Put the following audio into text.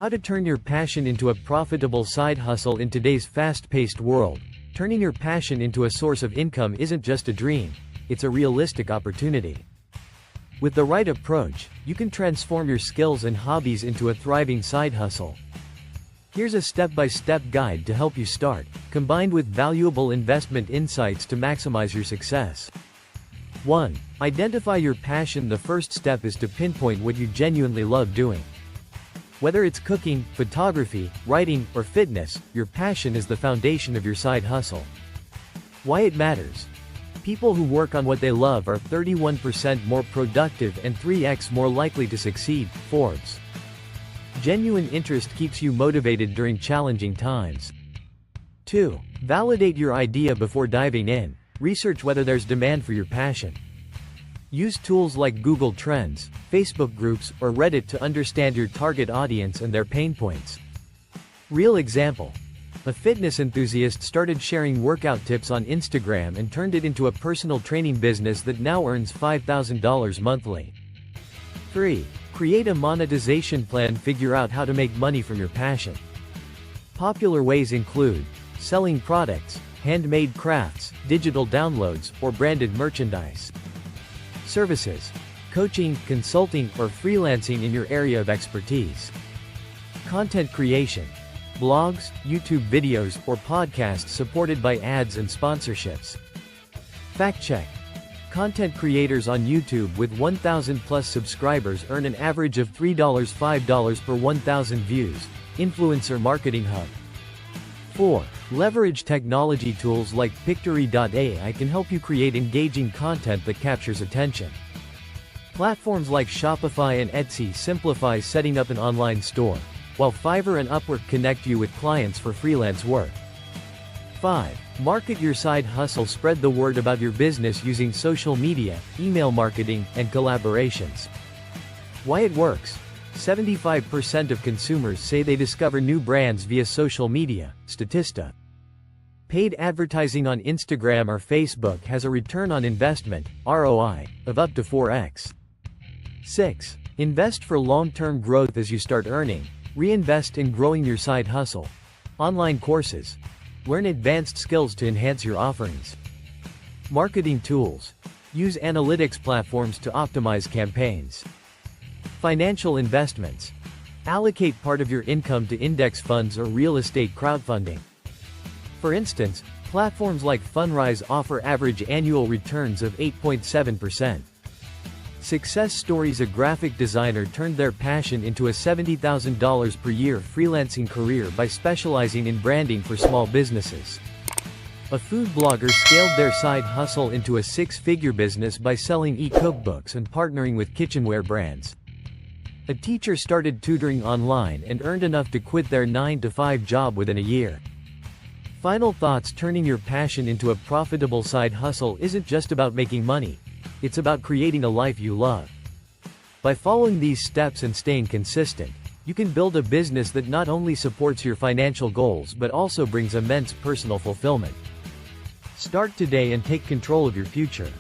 How to turn your passion into a profitable side hustle in today's fast-paced world. Turning your passion into a source of income isn't just a dream, it's a realistic opportunity. With the right approach, you can transform your skills and hobbies into a thriving side hustle. Here's a step-by-step guide to help you start, combined with valuable investment insights to maximize your success. 1. Identify your passion. The first step is to pinpoint what you genuinely love doing. Whether it's cooking, photography, writing, or fitness, your passion is the foundation of your side hustle. Why it matters. People who work on what they love are 31% more productive and 3x more likely to succeed. Forbes. Genuine interest keeps you motivated during challenging times. 2. Validate your idea before diving in. Research whether there's demand for your passion. Use tools like Google Trends, Facebook groups, or Reddit to understand your target audience and their pain points. Real example. A fitness enthusiast started sharing workout tips on Instagram and turned it into a personal training business that now earns $5,000 monthly. 3. Create a monetization plan. Figure out how to make money from your passion. Popular ways include selling products, handmade crafts, digital downloads, or branded merchandise. Services, coaching, consulting, or freelancing in your area of expertise. Content creation, blogs, YouTube videos, or podcasts supported by ads and sponsorships. Fact check. Content creators on YouTube with 1,000 plus subscribers earn an average of $3.5 per 1,000 views. Influencer Marketing Hub. 4. Leverage technology. Tools like Pictory.ai can help you create engaging content that captures attention. Platforms like Shopify and Etsy simplify setting up an online store, while Fiverr and Upwork connect you with clients for freelance work. 5. Market your side hustle. Spread the word about your business using social media, email marketing, and collaborations. Why it works. 75% of consumers say they discover new brands via social media. Statista. Paid advertising on Instagram or Facebook has a return on investment, ROI, of up to 4x. 6. Invest for long-term growth. As you start earning, reinvest in growing your side hustle. Online courses. Learn advanced skills to enhance your offerings. Marketing tools. Use analytics platforms to optimize campaigns. Financial investments. Allocate part of your income to index funds or real estate crowdfunding. For instance, platforms like Fundrise offer average annual returns of 8.7%. Success stories. A graphic designer turned their passion into a $70,000 per year freelancing career by specializing in branding for small businesses. A food blogger scaled their side hustle into a six-figure business by selling e-cookbooks and partnering with kitchenware brands. A teacher started tutoring online and earned enough to quit their 9-to-5 job within a year. Final thoughts. Turning your passion into a profitable side hustle isn't just about making money. It's about creating a life you love. By following these steps and staying consistent, you can build a business that not only supports your financial goals but also brings immense personal fulfillment. Start today and take control of your future.